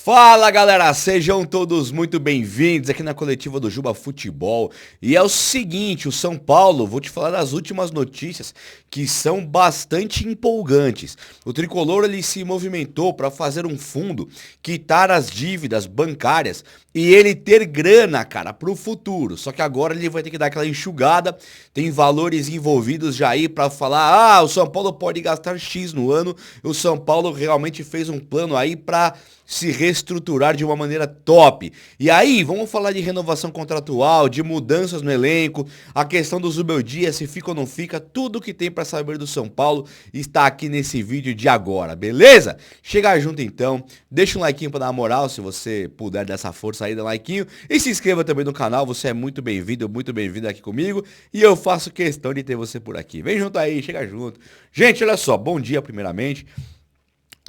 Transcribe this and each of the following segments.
Fala galera, sejam todos muito bem-vindos aqui na coletiva do Juba Futebol. E é o seguinte, o São Paulo, vou te falar das últimas notícias que são bastante empolgantes. O Tricolor ele se movimentou para fazer um fundo, quitar as dívidas bancárias e ele ter grana, cara, pro futuro. Só que agora ele vai ter que dar aquela enxugada, tem valores envolvidos já aí para falar, o São Paulo pode gastar X no ano. O São Paulo realmente fez um plano aí para se reestruturar de uma maneira top. E aí, vamos falar de renovação contratual, de mudanças no elenco, a questão do Zubeldia, se fica ou não fica, tudo que tem para saber do São Paulo está aqui nesse vídeo de agora, beleza? Chega junto então, deixa um like para dar uma moral, se você puder dar essa força aí, dá um like, e se inscreva também no canal, você é muito bem-vindo aqui comigo, e eu faço questão de ter você por aqui. Vem junto aí, chega junto. Gente, olha só, bom dia primeiramente.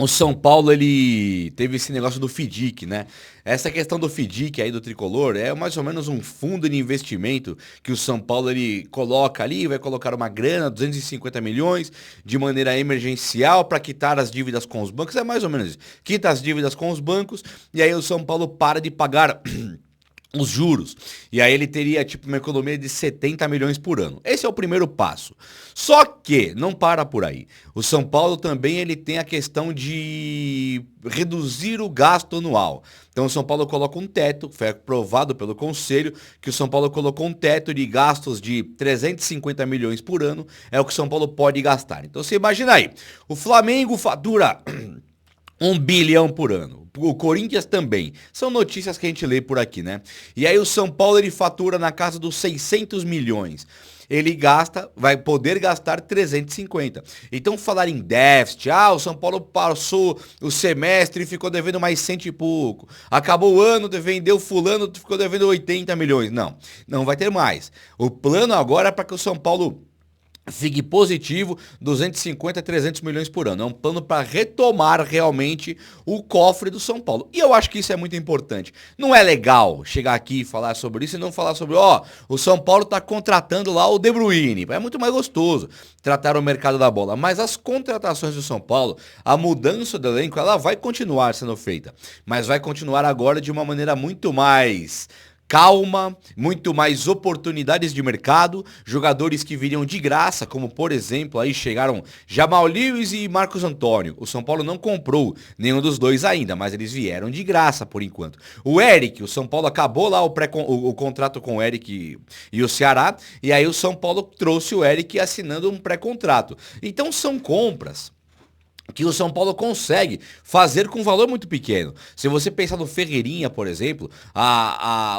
O São Paulo, ele teve esse negócio do FIDC, né? Essa questão do FIDC aí do Tricolor é mais ou menos um fundo de investimento que o São Paulo, ele coloca ali, vai colocar uma grana, 250 milhões, de maneira emergencial para quitar as dívidas com os bancos. É mais ou menos isso. Quita as dívidas com os bancos e aí o São Paulo para de pagar os juros. E aí ele teria tipo uma economia de 70 milhões por ano. Esse é o primeiro passo. Só que não para por aí. O São Paulo também ele tem a questão de reduzir o gasto anual. Então o São Paulo coloca um teto, foi aprovado pelo Conselho, que o São Paulo colocou um teto de gastos de 350 milhões por ano, é o que o São Paulo pode gastar. Então você imagina aí, o Flamengo fatura 1 bilhão por ano. O Corinthians também. São notícias que a gente lê por aqui, né? E aí o São Paulo ele fatura na casa dos 600 milhões. Ele vai poder gastar 350. Então falar em déficit, o São Paulo passou o semestre e ficou devendo mais 100 e pouco. Acabou o ano, vendeu fulano, ficou devendo 80 milhões. Não vai ter mais. O plano agora é para que o São Paulo fique positivo, 250 a 300 milhões por ano. É um plano para retomar realmente o cofre do São Paulo. E eu acho que isso é muito importante. Não é legal chegar aqui e falar sobre isso e não falar sobre, o São Paulo está contratando lá o De Bruyne. É muito mais gostoso tratar o mercado da bola. Mas as contratações do São Paulo, a mudança do elenco, ela vai continuar sendo feita. Mas vai continuar agora de uma maneira muito mais calma, muito mais oportunidades de mercado, jogadores que viriam de graça, como por exemplo, aí chegaram Jamal Lewis e Marcos Antônio. O São Paulo não comprou nenhum dos dois ainda, mas eles vieram de graça por enquanto. O Eric, o São Paulo acabou lá o contrato com o Eric e o Ceará, e aí o São Paulo trouxe o Eric assinando um pré-contrato. Então são compras que o São Paulo consegue fazer com um valor muito pequeno. Se você pensar no Ferreirinha, por exemplo,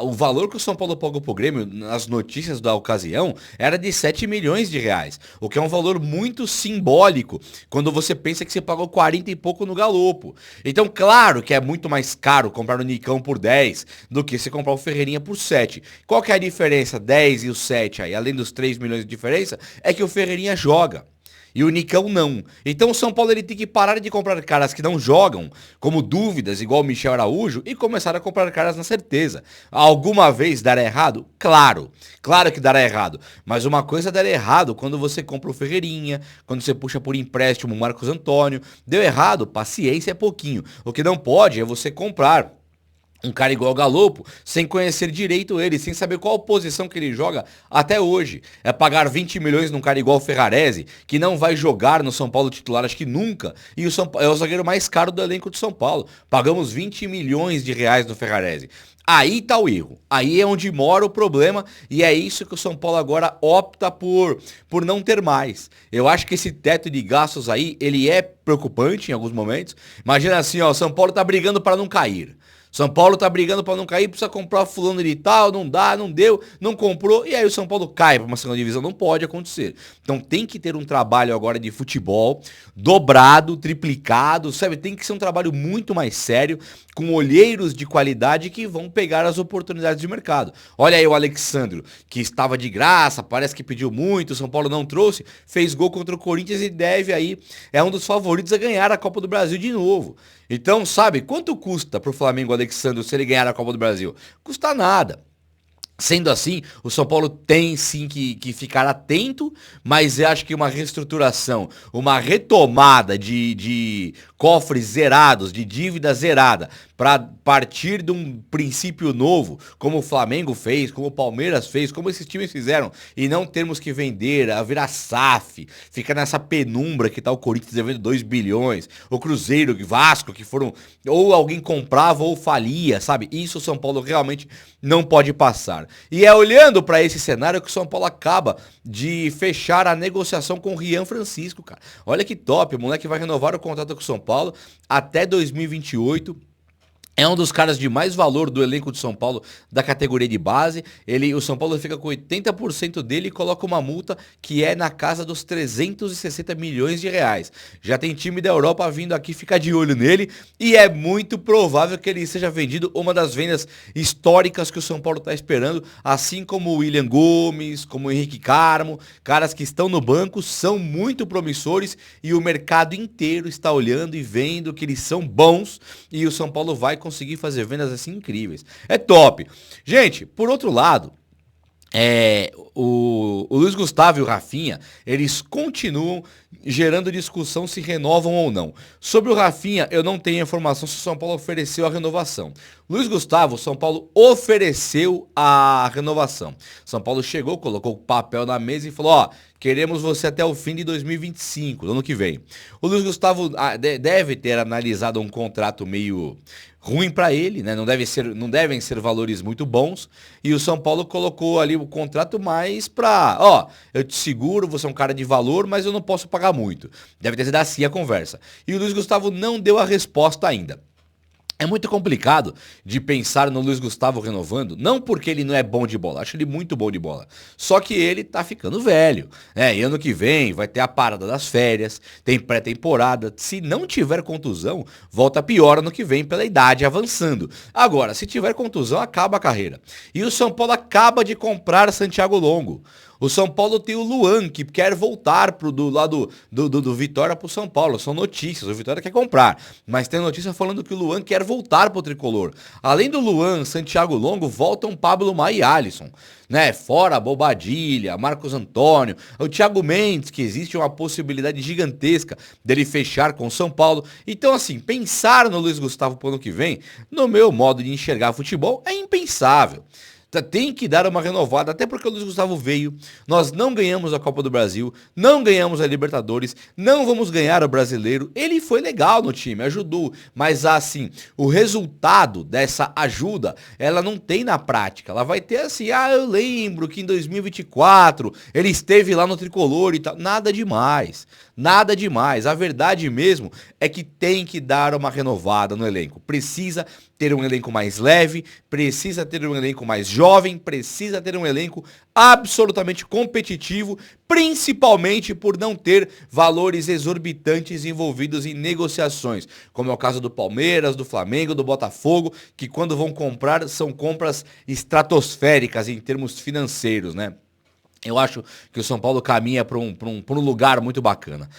o valor que o São Paulo pagou pro Grêmio, nas notícias da ocasião, era de 7 milhões de reais. O que é um valor muito simbólico, quando você pensa que você pagou 40 e pouco no Galopo. Então, claro que é muito mais caro comprar o Nicão por 10 do que você comprar o Ferreirinha por 7. Qual que é a diferença? 10 e o 7 aí, além dos 3 milhões de diferença, é que o Ferreirinha joga. E o Nicão não. Então o São Paulo ele tem que parar de comprar caras que não jogam, como dúvidas, igual o Michel Araújo, e começar a comprar caras na certeza. Alguma vez dará errado? Claro. Claro que dará errado. Mas uma coisa dará errado quando você compra o Ferreirinha, quando você puxa por empréstimo o Marcos Antônio. Deu errado, paciência é pouquinho. O que não pode é você comprar um cara igual o Galopo, sem conhecer direito ele, sem saber qual posição que ele joga até hoje. É pagar 20 milhões num cara igual o Ferrarese, que não vai jogar no São Paulo titular, acho que nunca. E é o zagueiro mais caro do elenco de São Paulo. Pagamos 20 milhões de reais no Ferrarese. Aí tá o erro. Aí é onde mora o problema e é isso que o São Paulo agora opta por não ter mais. Eu acho que esse teto de gastos aí, ele é preocupante em alguns momentos. Imagina assim, o São Paulo tá brigando para não cair. São Paulo tá brigando para não cair, precisa comprar fulano de tal, não dá, não deu, não comprou, e aí o São Paulo cai para uma segunda divisão, não pode acontecer. Então tem que ter um trabalho agora de futebol dobrado, triplicado, sabe? Tem que ser um trabalho muito mais sério, com olheiros de qualidade que vão pegar as oportunidades de mercado. Olha aí o Alexandro, que estava de graça, parece que pediu muito, o São Paulo não trouxe, fez gol contra o Corinthians e deve aí, é um dos favoritos a ganhar a Copa do Brasil de novo. Então, sabe, quanto custa pro Flamengo o Alexandro se ele ganhar a Copa do Brasil? Custa nada. Sendo assim, o São Paulo tem sim que ficar atento, mas eu acho que uma reestruturação, uma retomada de cofres zerados, de dívida zerada, para partir de um princípio novo, como o Flamengo fez, como o Palmeiras fez, como esses times fizeram, e não termos que vender, a virar SAF, ficar nessa penumbra que tá o Corinthians devendo 2 bilhões, o Cruzeiro, o Vasco, que foram, ou alguém comprava ou falia, sabe? Isso o São Paulo realmente não pode passar. E é olhando para esse cenário que o São Paulo acaba de fechar a negociação com o Rian Francisco, cara. Olha que top, o moleque vai renovar o contrato com o São Paulo até 2028. É um dos caras de mais valor do elenco de São Paulo da categoria de base. O São Paulo fica com 80% dele e coloca uma multa que é na casa dos 360 milhões de reais. Já tem time da Europa vindo aqui ficar de olho nele e é muito provável que ele seja vendido, uma das vendas históricas que o São Paulo está esperando, assim como o William Gomes, como o Henrique Carmo, caras que estão no banco, são muito promissores e o mercado inteiro está olhando e vendo que eles são bons e o São Paulo vai conseguir fazer vendas assim incríveis. É top. Gente, por outro lado, o Luiz Gustavo e o Rafinha, eles continuam gerando discussão se renovam ou não. Sobre o Rafinha, eu não tenho informação se o São Paulo ofereceu a renovação. Luiz Gustavo, o São Paulo ofereceu a renovação. São Paulo chegou, colocou o papel na mesa e falou, ó, queremos você até o fim de 2025, do ano que vem. O Luiz Gustavo deve ter analisado um contrato meio ruim para ele, né? Não devem ser valores muito bons. E o São Paulo colocou ali o contrato mais pra, ó, eu te seguro, você é um cara de valor, mas eu não posso pagar muito. Deve ter sido assim a conversa. E o Luiz Gustavo não deu a resposta ainda. É muito complicado de pensar no Luiz Gustavo renovando, não porque ele não é bom de bola, acho ele muito bom de bola, só que ele tá ficando velho, e ano que vem vai ter a parada das férias, tem pré-temporada, se não tiver contusão, volta pior ano que vem pela idade avançando. Agora, se tiver contusão, acaba a carreira. E o São Paulo acaba de comprar Santiago Longo. O São Paulo tem o Luan, que quer voltar do lado do Vitória pro São Paulo. São notícias, o Vitória quer comprar. Mas tem notícia falando que o Luan quer voltar pro Tricolor. Além do Luan, Santiago Longo, voltam Pablo Maia e Alisson. Né? Fora Bobadilha, Marcos Antônio, o Thiago Mendes, que existe uma possibilidade gigantesca dele fechar com o São Paulo. Então, assim, pensar no Luiz Gustavo pro ano que vem, no meu modo de enxergar futebol, é impensável. Tem que dar uma renovada, até porque o Luiz Gustavo veio, nós não ganhamos a Copa do Brasil, não ganhamos a Libertadores, não vamos ganhar o Brasileiro, ele foi legal no time, ajudou, mas assim, o resultado dessa ajuda, ela não tem na prática, ela vai ter assim, eu lembro que em 2024 ele esteve lá no Tricolor e tal, nada demais, a verdade mesmo é que tem que dar uma renovada no elenco, precisa ter um elenco mais leve, precisa ter um elenco mais jovem, precisa ter um elenco absolutamente competitivo, principalmente por não ter valores exorbitantes envolvidos em negociações, como é o caso do Palmeiras, do Flamengo, do Botafogo, que quando vão comprar são compras estratosféricas em termos financeiros, né? Eu acho que o São Paulo caminha para um lugar muito bacana.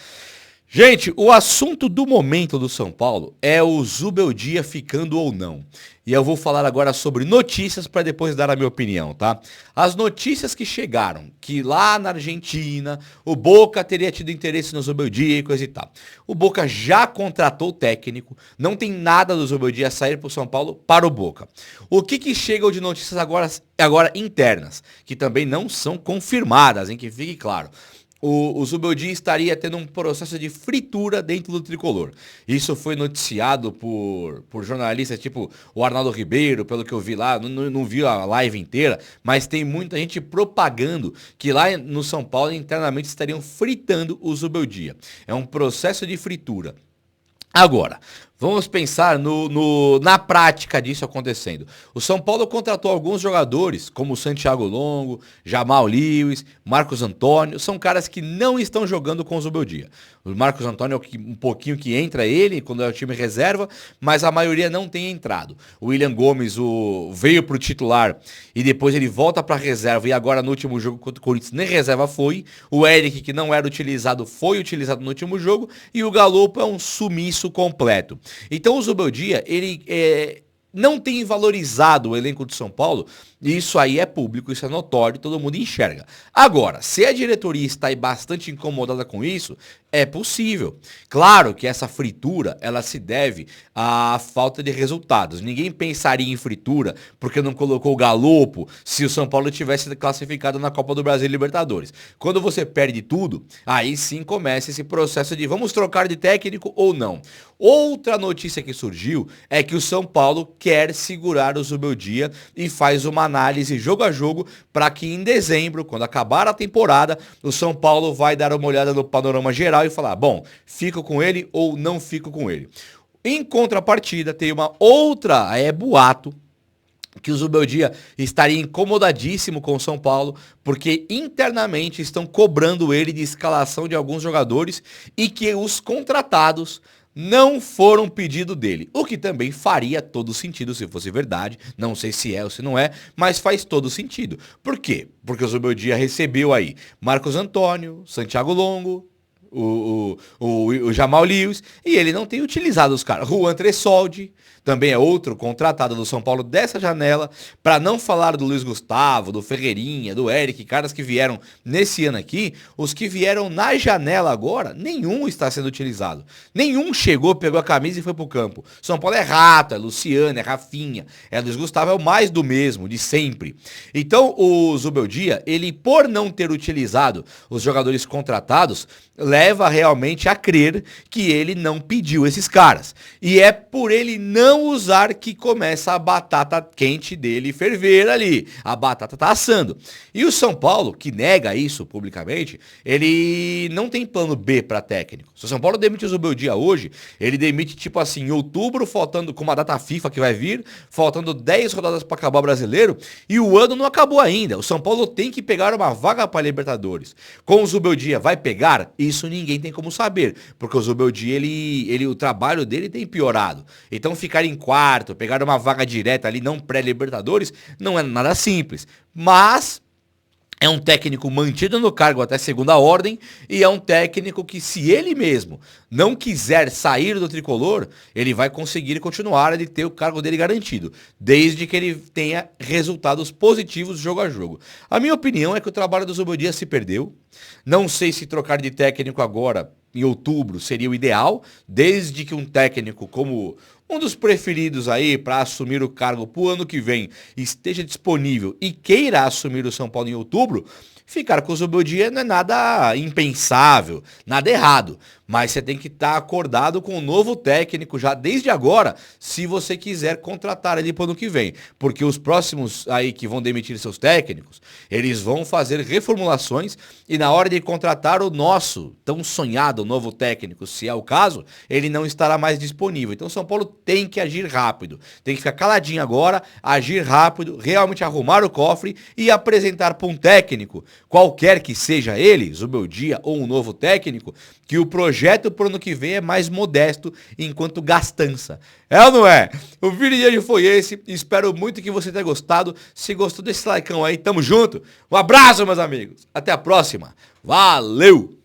Gente, o assunto do momento do São Paulo é o Zubeldia ficando ou não. E eu vou falar agora sobre notícias para depois dar a minha opinião, tá? As notícias que chegaram, que lá na Argentina o Boca teria tido interesse no Zubeldia e coisa e tal. O Boca já contratou o técnico, não tem nada do Zubeldia sair para o São Paulo para o Boca. O que chegam de notícias agora internas, que também não são confirmadas, em que fique claro. O Zubeldia estaria tendo um processo de fritura dentro do Tricolor. Isso foi noticiado por jornalistas tipo o Arnaldo Ribeiro, pelo que eu vi lá, não vi a live inteira, mas tem muita gente propagando que lá no São Paulo internamente estariam fritando o Zubeldia. É um processo de fritura. Agora, vamos pensar na prática disso acontecendo. O São Paulo contratou alguns jogadores, como o Santiago Longo, Jamal Lewis, Marcos Antônio, são caras que não estão jogando com o Zubeldia. O Marcos Antônio é um pouquinho que entra ele, quando é o time reserva, mas a maioria não tem entrado. O William Gomes veio para o titular e depois ele volta para a reserva e agora no último jogo contra o Corinthians nem reserva foi. O Eric, que não era utilizado, foi utilizado no último jogo e o Galopo é um sumiço completo. Então o Zubeldia, ele não tem valorizado o elenco de São Paulo, isso aí é público, isso é notório, todo mundo enxerga. Agora, se a diretoria está aí bastante incomodada com isso, é possível. Claro que essa fritura, ela se deve à falta de resultados. Ninguém pensaria em fritura porque não colocou o Galopo se o São Paulo tivesse classificado na Copa do Brasil e Libertadores. Quando você perde tudo, aí sim começa esse processo de vamos trocar de técnico ou não. Outra notícia que surgiu é que o São Paulo quer segurar o Zubeldia e faz uma análise jogo a jogo para que em dezembro, quando acabar a temporada, o São Paulo vai dar uma olhada no panorama geral e falar, bom, fico com ele ou não fico com ele. Em contrapartida, tem uma outra, boato, que o Zubeldia estaria incomodadíssimo com o São Paulo, porque internamente estão cobrando ele de escalação de alguns jogadores e que os contratados não foram pedido dele, o que também faria todo sentido se fosse verdade, não sei se é ou se não é, mas faz todo sentido. Por quê? Porque o Zubeldia recebeu aí Marcos Antônio, Santiago Longo, o Jamal Lewis, e ele não tem utilizado os caras. Juan Tressoldi também é outro contratado do São Paulo dessa janela, para não falar do Luiz Gustavo, do Ferreirinha, do Eric, caras que vieram nesse ano aqui, os que vieram na janela agora, nenhum está sendo utilizado. Nenhum chegou, pegou a camisa e foi pro campo. São Paulo é Rato, é Luciano, é Rafinha, é Luiz Gustavo, é o mais do mesmo, de sempre. Então o Zubeldia, ele por não ter utilizado os jogadores contratados, leva realmente a crer que ele não pediu esses caras. E é por ele não usar que começa a batata quente dele ferver ali. A batata tá assando. E o São Paulo, que nega isso publicamente, ele não tem plano B para técnico. Se o São Paulo demite o Zubeldia hoje, ele demite tipo assim, em outubro, faltando com uma data FIFA que vai vir, faltando 10 rodadas para acabar o Brasileiro, e o ano não acabou ainda. O São Paulo tem que pegar uma vaga para Libertadores. Com o Zubeldia vai pegar? Isso ninguém tem como saber, porque o Zubeldia, o trabalho dele tem piorado. Então ficar em quarto, pegar uma vaga direta ali, não pré-Libertadores, não é nada simples. Mas é um técnico mantido no cargo até segunda ordem e é um técnico que, se ele mesmo não quiser sair do tricolor, ele vai conseguir continuar a ter o cargo dele garantido, desde que ele tenha resultados positivos jogo a jogo. A minha opinião é que o trabalho do Zubeldia se perdeu. Não sei se trocar de técnico agora, em outubro, seria o ideal, desde que um técnico como um dos preferidos aí para assumir o cargo pro ano que vem esteja disponível e queira assumir o São Paulo em outubro, ficar com o Zubeldia não é nada impensável, nada errado. Mas você tem que estar acordado com o novo técnico já desde agora, se você quiser contratar ele para o ano que vem. Porque os próximos aí que vão demitir seus técnicos, eles vão fazer reformulações e na hora de contratar o nosso tão sonhado novo técnico, se é o caso, ele não estará mais disponível. Então São Paulo tem que agir rápido, tem que ficar caladinho agora, agir rápido, realmente arrumar o cofre e apresentar para um técnico, qualquer que seja ele, Zubeldia ou um novo técnico, que o projeto pro ano que vem é mais modesto enquanto gastança. É ou não é? O vídeo de hoje foi esse. Espero muito que você tenha gostado. Se gostou desse likeão aí, tamo junto. Um abraço, meus amigos. Até a próxima. Valeu!